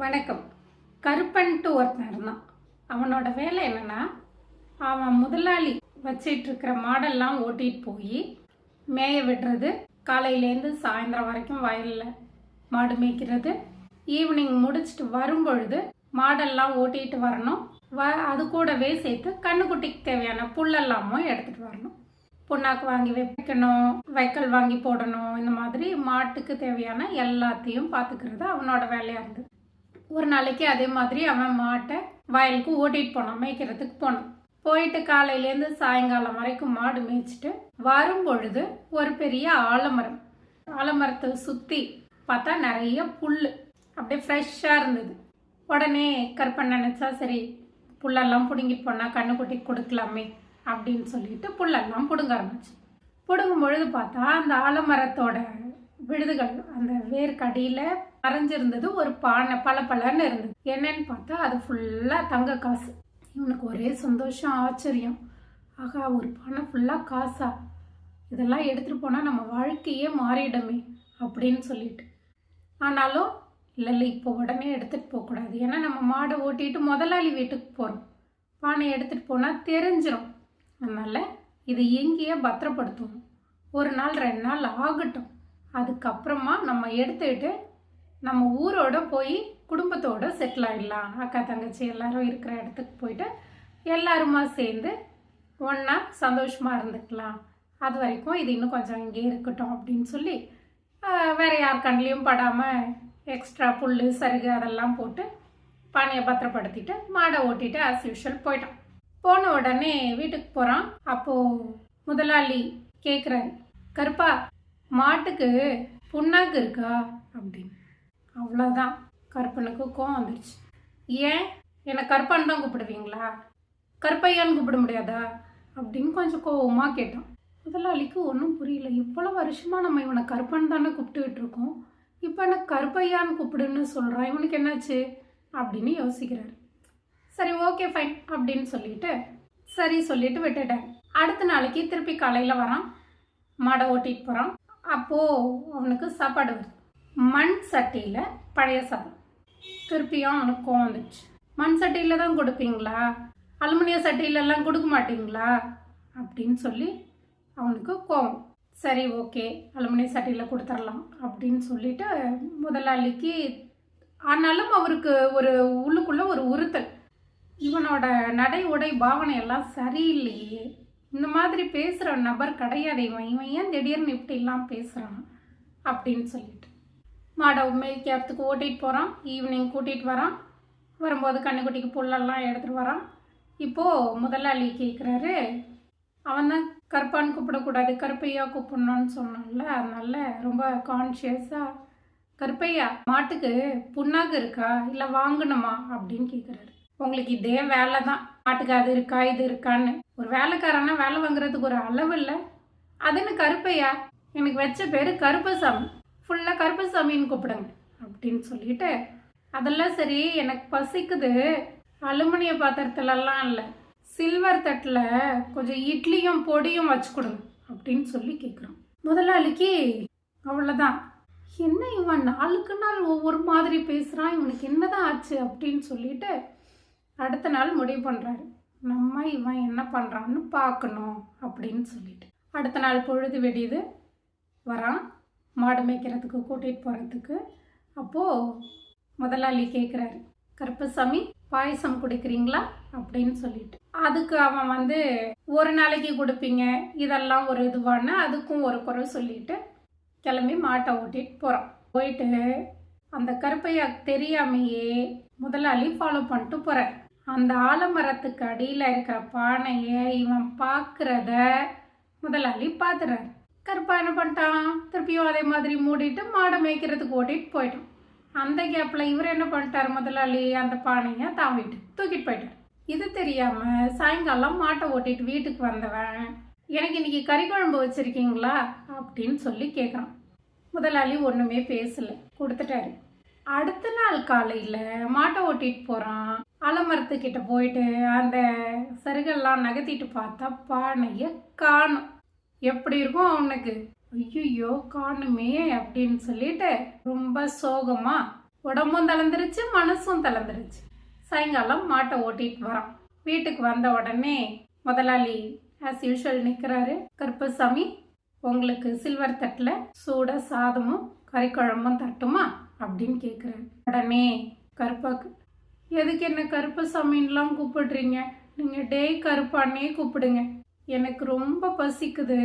வணக்கம். கருப்பன்ட்டு ஒருத்தன் இருந்தான். அவனோட வேலை என்னன்னா, அவன் முதலாளி வச்சிட்ருக்கிற மாடெல்லாம் ஓட்டிகிட்டு போய் மேய விடுறது, காலையிலேருந்து சாயந்தரம் வரைக்கும் வயலில் மாடு மேய்க்கிறது, ஈவினிங் முடிச்சுட்டு வரும்பொழுது மாடெல்லாம் ஓட்டிகிட்டு வரணும். அது கூடவே சேர்த்து கண்ணுக்குட்டிக்கு தேவையான புல்லெல்லாமும் எடுத்துகிட்டு வரணும். புண்ணாக்கு வாங்கி வைக்கணும், வைக்கல் வாங்கி போடணும். இந்த மாதிரி மாட்டுக்கு தேவையான எல்லாத்தையும் பார்த்துக்கிறது அவனோட வேலையாக இருந்தது. ஒரு நாளைக்கு அதே மாதிரி அவன் மாட்டை வயலுக்கு ஓட்டிகிட்டு போனான், மேய்க்கிறதுக்கு போனான். போயிட்டு காலையிலேருந்து சாயங்காலம் வரைக்கும் மாடு மேய்ச்சிட்டு வரும்பொழுது ஒரு பெரிய ஆலமரத்தை சுற்றி பார்த்தா நிறைய புல் அப்படியே ஃப்ரெஷ்ஷாக இருந்தது. உடனே கற்பன் நினச்சா, சரி புல்லெல்லாம் பிடுங்கிட்டு போனால் கண்ணுக்குட்டிக்கு கொடுக்கலாமே அப்படின்னு சொல்லிட்டு புல்லெல்லாம் பிடுங்க ஆரம்பிச்சு. பிடுங்கும் பொழுது பார்த்தா அந்த ஆலமரத்தோட விழுதுகள் அந்த வேர்க்கடியில் மறைஞ்சிருந்தது ஒரு பானை, பளபளன்னு இருந்தது. என்னன்னு பார்த்தா அது ஃபுல்லாக தங்க காசு. இவனுக்கு ஒரே சந்தோஷம், ஆச்சரியம். ஆகா, ஒரு பானை ஃபுல்லாக காசா, இதெல்லாம் எடுத்துகிட்டு போனால் நம்ம வாழ்க்கையே மாறிடுமே அப்படின்னு சொல்லிட்டு. ஆனாலும் இல்லை இப்போ உடனே எடுத்துகிட்டு போகக்கூடாது, ஏன்னா நம்ம மாடை ஓட்டிட்டு முதலாளி வீட்டுக்கு போகிறோம். பானையை எடுத்துகிட்டு போனால் தெரிஞ்சிடும். அதனால் இதை எங்கேயே பத்திரப்படுத்துவோம். ஒரு நாள் 2 நாள் ஆகட்டும், அதுக்கப்புறமா நம்ம எடுத்துக்கிட்டு நம்ம ஊரோட போய் குடும்பத்தோடு செட்டில் ஆகிடலாம். அக்கா தங்கச்சி எல்லாரும் இருக்கிற இடத்துக்கு போயிட்டு எல்லாருமா சேர்ந்து ஒன்றா சந்தோஷமாக இருந்துக்கலாம். அது வரைக்கும் இது இன்னும் கொஞ்சம் இங்கே இருக்கட்டும் அப்படின்னு சொல்லி வேறு யார் கண்லேயும் படாமல் எக்ஸ்ட்ரா புல் சருகு அதெல்லாம் போட்டு பானையை பத்திரப்படுத்திட்டு மாடை ஓட்டிட்டு ஆஸ் யூஷுவல் போயிட்டான். போன உடனே வீட்டுக்கு போகிறான். அப்போது முதலாளி கேட்குறாரு, கருப்பா மாட்டுக்கு புண்ணாக்கு இருக்கா அப்படின்னு. அவ்வளோதான், கருப்பனுக்கு கோவம் வந்துடுச்சு. ஏன் என்னை கருப்பன் தான் கூப்பிடுவீங்களா, கருப்பையான்னு கூப்பிட முடியாதா அப்படின்னு கொஞ்சம் கோவமாக கேட்டான். முதலாளிக்கு ஒன்றும் புரியல. இவ்வளோ வருஷமாக நம்ம இவனை கருப்பன் தானே கூப்பிட்டுக்கிட்டு இருக்கோம், இப்போ எனக்கு கருப்பையான்னு கூப்பிடுன்னு சொல்கிறான், இவனுக்கு என்னாச்சு அப்படின்னு யோசிக்கிறாரு. சரி ஓகே ஃபைன் அப்படின்னு சொல்லிட்டு விட்டுட்டேன். அடுத்த நாளைக்கு திருப்பி காலையில் வரான், மாடை ஓட்டிகிட்டு போகிறான். அப்போது அவனுக்கு சாப்பாடு வருது. மண் சட்டியில் பழைய சாதம். திருப்பியும் அவனுக்கு கோவம் வந்துடுச்சு. மண் சட்டியில் தான் கொடுப்பீங்களா, அலுமினிய சட்டியிலெல்லாம் கொடுக்க மாட்டிங்களா அப்படின்னு சொல்லி அவனுக்கு கோவம். சரி ஓகே, அலுமினிய சட்டியில் கொடுத்துடலாம் அப்படின்னு சொல்லிட்டு முதலாளிக்கு. ஆனாலும் அவருக்கு ஒரு உள்ளுக்குள்ளே ஒரு உறுத்தல், இவனோட நடை உடை பாவனை எல்லாம் சரியில்லையே, இந்த மாதிரி பேசுகிற நபர் கிடையாது இவன் ஏன் திடீர்னு இப்படிலாம் பேசுகிறான் அப்படின்னு சொல்லிட்டு மாடை மேய்க்கிறதுக்கு ஓட்டிகிட்டு போகிறான். ஈவினிங் கூட்டிகிட்டு வரான். வரும்போது கண்ணுக்குட்டிக்கு புல்லெல்லாம் எடுத்துகிட்டு வரான். இப்போது முதலாளி கேட்குறாரு, அவன் தான் கருப்பான்னு கூப்பிடக்கூடாது, கருப்பையா கூப்பிடணும்னு சொன்னான்ல, அதனால ரொம்ப கான்ஷியஸாக, கருப்பையா மாட்டுக்கு புண்ணாக்கு இருக்கா இல்லை வாங்கணுமா அப்படின்னு கேட்குறாரு. உங்களுக்கு இதே வேலை தான், மாட்டுக்கு அது இருக்கா இது இருக்கான்னு. ஒரு வேலைக்காரனா வேலை வாங்குறதுக்கு ஒரு அளவு இல்லை, அதுன்னு கருப்பையா, எனக்கு வச்ச பேர் கருப்பசாமி, ஃபுல்லாக கருப்பசாமின்னு கூப்பிடுங்க அப்படின்னு சொல்லிட்டு, அதெல்லாம் சரி எனக்கு பசிக்குது, அலுமினிய பாத்திரத்துலலாம் இல்லை, சில்வர் தட்டில் கொஞ்சம் இட்லியும் பொடியும் வச்சு கொடுங்க அப்படின்னு சொல்லி கேட்குறான். முதலாளிக்கு அவ்வளோதான், என்ன இவன் நாளுக்கு நாள் ஒவ்வொரு மாதிரி பேசுகிறான், இவனுக்கு என்னதான் ஆச்சு அப்படின்னு சொல்லிட்டு அடுத்த நாள் முடிவு பண்ணுறாரு, நம்ம இவன் என்ன பண்ணுறான்னு பார்க்கணும் அப்படின்னு சொல்லிட்டு. அடுத்த நாள் பொழுது வெடியுது, வரான் மாடு மேய்க்கிறதுக்கு கூட்டிகிட்டு போகிறதுக்கு. அப்போது முதலாளி கேட்குறாரு, கருப்பசாமி பாயசம் குடிக்கிறீங்களா அப்படின்னு சொல்லிட்டு. அதுக்கு அவன் ஒரு நாளைக்கு கொடுப்பீங்க, இதெல்லாம் ஒரு இதுவான அதுக்கும் ஒரு குறை சொல்லிட்டு கிளம்பி மாட்டை ஓட்டிகிட்டு போகிறான். போயிட்டு அந்த கருப்பையா தெரியாமையே முதலாளி ஃபாலோ பண்ணிட்டு போகிறார். அந்த ஆலமரத்துக்கு அடியில் இருக்கிற பானையை இவன் பார்க்குறத முதலாளி பார்த்துறாரு. கருப்பா என்ன பண்ணிட்டான், திருப்பியும் அதே மாதிரி மூடிட்டு மாடை மேய்க்கிறதுக்கு ஓட்டிகிட்டு போயிட்டான். அந்த கேப்பில் இவர் என்ன பண்ணிட்டார், முதலாளி அந்த பானையை தான் வீட்டுக்கு தூக்கிட்டு போயிட்டார். இது தெரியாமல் சாயங்காலம் மாட்டை ஓட்டிட்டு வீட்டுக்கு வந்தவன், எனக்கு இன்னைக்கு கறி குழம்பு வச்சுருக்கீங்களா அப்படின்னு சொல்லி கேட்குறான். முதலாளி ஒன்றுமே பேசலை, கொடுத்துட்டாரு. அடுத்த நாள் காலையில் மாட்டை ஓட்டிகிட்டு போகிறான். ஆலமரத்துக்கிட்ட போயிட்டு அந்த சருகெல்லாம் நகர்த்திட்டு பார்த்தா பானையை காணும். எப்படி இருக்கும் அவனுக்கு, ஐயோ காணுமே அப்படின்னு சொல்லிட்டு ரொம்ப சோகமாக உடம்பும் தளர்ந்துருச்சு, மனசும் தளர்ந்துருச்சு. சாயங்காலம் மாட்டை ஓட்டிட்டு வரான். வீட்டுக்கு வந்த உடனே முதலாளி ஆஸ் யூஷுவல் நிற்கிறாரு. கருப்பசாமி, உங்களுக்கு சில்வர் தட்டில் சூட சாதமும் கறிக்குழம்பும் தட்டுமா அப்படின்னு கேட்குறாரு. உடனே கருப்பாக்கு, எதுக்கு என்ன கருப்பசாமின்லாம் கூப்பிடுறீங்க? நீங்கள் டேய் கருப்பானே கூப்பிடுங்க. எனக்கு ரொம்ப பசிக்குது,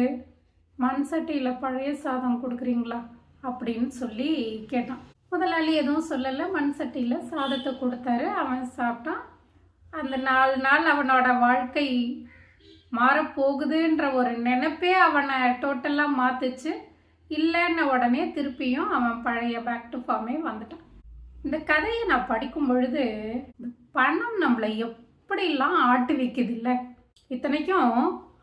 மண் சட்டியில் பழைய சாதம் கொடுக்குறீங்களா அப்படின்னு சொல்லி கேட்டான். முதலாளி எதுவும் சொல்லலை. மண் சட்டியில் சாதத்தை கொடுத்தாரு. அவன் சாப்பிட்டான். அந்த 4 நாள் அவனோட வாழ்க்கை மாறப்போகுதுன்ற ஒரு நினைப்பே அவனை டோட்டலாக மாற்றுச்சு. இல்லைன்ன உடனே திருப்பியும் அவன் பழைய பேக் டு ஃபார்மே வந்துட்டான். இந்த கதையை நான் படிக்கும் பொழுது பணம் நம்மளை எப்படிலாம் ஆட்டு வைக்குது இல்லை. இத்தனைக்கும்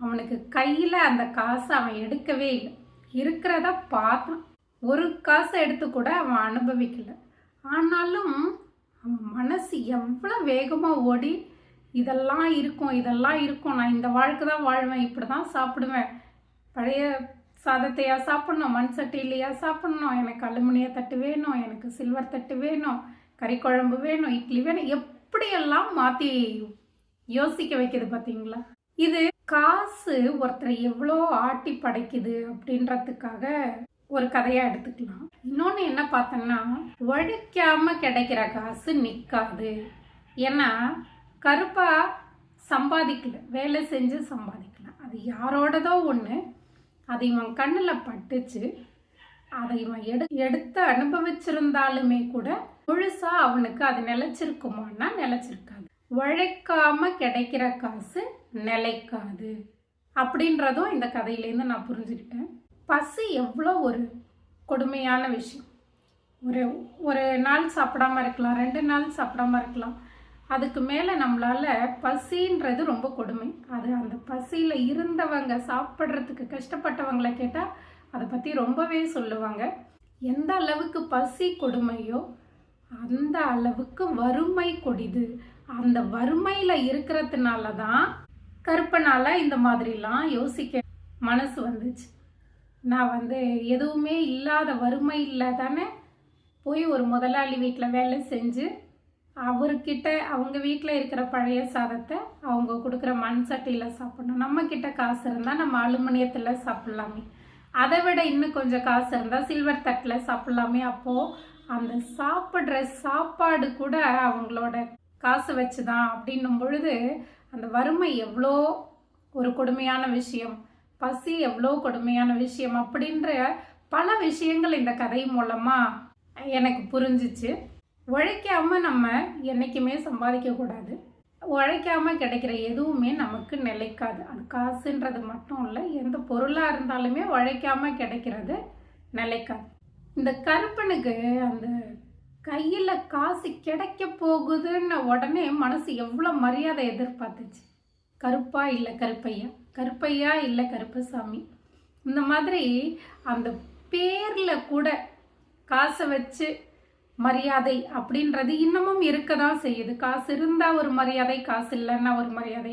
அவனுக்கு கையில் அந்த காசை அவன் எடுக்கவே இல்லை. இருக்கிறத பார்த்தான். ஒரு காசை எடுத்து கூட அவன் அனுபவிக்கலை. ஆனாலும் அவன் மனசு எவ்வளோ வேகமாக ஓடி இதெல்லாம் இருக்கும், இதெல்லாம் இருக்கும், நான் இந்த வாழ்க்கை தான் வாழ்வேன், இப்படி தான் சாப்பிடுவேன், பழைய சாதத்தையா சாப்பிட்ணும், மண் சட்டிலையா சாப்பிட்ணும், எனக்கு அலுமினிய தட்டு வேணும், எனக்கு சில்வர் தட்டு வேணும், கறி குழம்பு வேணும், இட்லி வேணும், எப்படியெல்லாம் மாற்றி யோசிக்க வைக்குது பார்த்தீங்களா. இது காசு ஒருத்தரை எவ்வளோ ஆட்டி படைக்குது அப்படின்றதுக்காக ஒரு கதையாக எடுத்துக்கலாம். இன்னொன்று என்ன பார்த்தோன்னா, உழைக்காம கிடைக்கிற காசு நிற்காது. ஏன்னா கருப்பா சம்பாதிக்கல, வேலை செஞ்சு சம்பாதிக்கலாம். அது யாரோடதோ ஒன்று, அது இவன் கண்ணில் பட்டுச்சு. அதை இவன் எடுத்து அனுபவிச்சிருந்தாலுமே கூட முழுசாக அவனுக்கு அது நிலைச்சிருக்குமான்னா நிலைச்சிருக்காது. உழைக்காம கிடைக்கிற காசு நிலைக்காது அப்படின்றதும் இந்த கதையிலேருந்து நான் புரிஞ்சுக்கிட்டேன். பசி எவ்வளோ ஒரு கொடுமையான விஷயம். ஒரு நாள் சாப்பிடாம இருக்கலாம், 2 நாள் சாப்பிடாம இருக்கலாம். அதுக்கு மேலே நம்மளால் பசின்றது ரொம்ப கொடுமை. அது அந்த பசியில் இருந்தவங்க, சாப்பிட்றதுக்கு கஷ்டப்பட்டவங்களை கேட்டால் அதை பற்றி ரொம்பவே சொல்லுவாங்க. எந்த அளவுக்கு பசி கொடுமையோ அந்த அளவுக்கு வறுமை கொடிது. அந்த வறுமையில் இருக்கிறதுனால தான் கருப்பனால் இந்த மாதிரிலாம் யோசிக்க மனசு வந்துச்சு. நான் எதுவுமே இல்லாத வறுமை இல்லை தானே போய் ஒரு முதலாளி வீட்டில் வேலை செஞ்சு அவர்கிட்ட அவங்க வீட்டில் இருக்கிற பழைய சாதத்தை அவங்க கொடுக்குற மண் சட்டியில் சாப்பிடணும். நம்மக்கிட்ட காசு இருந்தால் நம்ம அலுமினியத்தில் சாப்பிட்லாமே, அதை விட இன்னும் கொஞ்சம் காசு இருந்தால் சில்வர் தட்டில் சாப்பிட்லாமே. அப்போது அந்த சாப்பிட்ற சாப்பாடு கூட அவங்களோட காசு வச்சு தான் அப்படின்னும் பொழுது அந்த வறுமை எவ்வளோ ஒரு கொடுமையான விஷயம், பசி எவ்வளோ கொடுமையான விஷயம் அப்படின்ற பல விஷயங்கள் இந்த கதை மூலமாக எனக்கு புரிஞ்சிச்சு. உழைக்காமல் நம்ம என்றைக்குமே சம்பாதிக்கக்கூடாது. உழைக்காமல் கிடைக்கிற எதுவுமே நமக்கு நிலைக்காது. அது காசுன்றது மட்டும் இல்லை, எந்த பொருளாக இருந்தாலுமே உழைக்காமல் கிடைக்கிறது நிலைக்காது. இந்த கருப்பனுக்கு அந்த கையில் காசு கிடைக்க போகுதுன்னு உடனே மனசு எவ்வளோ மரியாதை எதிர்பார்த்துச்சு. கருப்பா இல்லை கருப்பையா, கருப்பையா இல்லை கருப்பசாமி. இந்த மாதிரி அந்த பேரில் கூட காசை வச்சு மரியாதை அப்படின்றது இன்னமும் இருக்க தான் செய்யுது. காசு இருந்தால் ஒரு மரியாதை, காசு இல்லைன்னா ஒரு மரியாதை.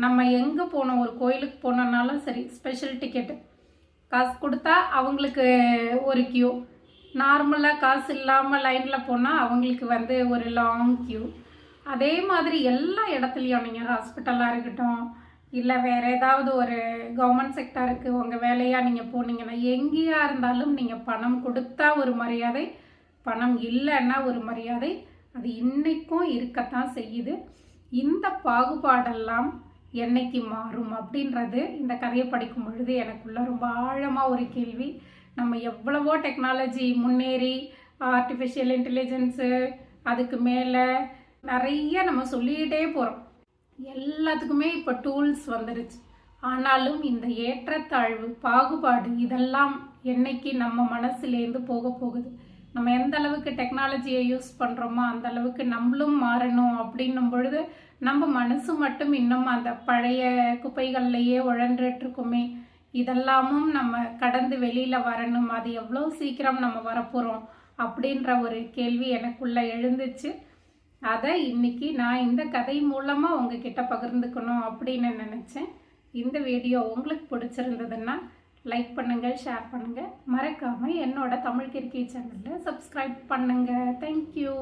நம்ம எங்கே போனோம், ஒரு கோயிலுக்கு போனோன்னாலும் சரி, ஸ்பெஷல் டிக்கெட்டு காசு கொடுத்தா அவங்களுக்கு ஒரு கியூ, நார்மலாக காசு இல்லாமல் லைனில் போனால் அவங்களுக்கு ஒரு லாங் கியூ. அதே மாதிரி எல்லா இடத்துலையும் நீங்கள் ஹாஸ்பிட்டலாக இருக்கட்டும், இல்லை வேறு ஏதாவது ஒரு கவர்மெண்ட் செக்டாருக்கு உங்கள் வேலையாக நீங்கள் போனீங்கன்னா எங்கேயா இருந்தாலும் நீங்கள் பணம் கொடுத்தா ஒரு மரியாதை, பணம் இல்லைன்னா ஒரு மரியாதை. அது இன்றைக்கும் இருக்கத்தான் செய்யுது. இந்த பாகுபாடெல்லாம் என்னைக்கு மாறும் அப்படின்றது இந்த கதையை படிக்கும் பொழுது எனக்குள்ள ரொம்ப ஆழமாக ஒரு கேள்வி. நம்ம எவ்வளவோ டெக்னாலஜி முன்னேறி ஆர்டிஃபிஷியல் இன்டெலிஜென்ஸு அதுக்கு மேலே நிறைய நம்ம சொல்லிக்கிட்டே போகிறோம். எல்லாத்துக்குமே இப்போ டூல்ஸ் வந்துடுச்சு. ஆனாலும் இந்த ஏற்றத்தாழ்வு, பாகுபாடு இதெல்லாம் என்னைக்கு நம்ம மனசுலேருந்து போக போகுது. நம்ம எந்த அளவுக்கு டெக்னாலஜியை யூஸ் பண்ணுறோமோ அந்த அளவுக்கு நம்மளும் மாறணும் அப்படின்னும் பொழுது நம்ம மனசு மட்டும் இன்னும் அந்த பழைய குப்பைகள்லையே உழன்றுட்டுருக்குமே. இதெல்லாமும் நம்ம கடந்து வெளியில் வரணும். அது எவ்வளோ சீக்கிரம் நம்ம வரப்போகிறோம் அப்படின்ற ஒரு கேள்வி எனக்குள்ளே எழுந்துச்சு. அதை இன்னைக்கு நான் இந்த கதை மூலமாக உங்ககிட்ட பகிர்ந்துக்கணும் அப்படின்னு நினச்சேன். இந்த வீடியோ உங்களுக்கு பிடிச்சிருந்ததுன்னா லைக் பண்ணுங்கள், ஷேர் பண்ணுங்கள். மறக்காமல் என்னோட தமிழ் கிறுக்கி சேனலில் சப்ஸ்கிரைப் பண்ணுங்கள். தேங்க்யூ.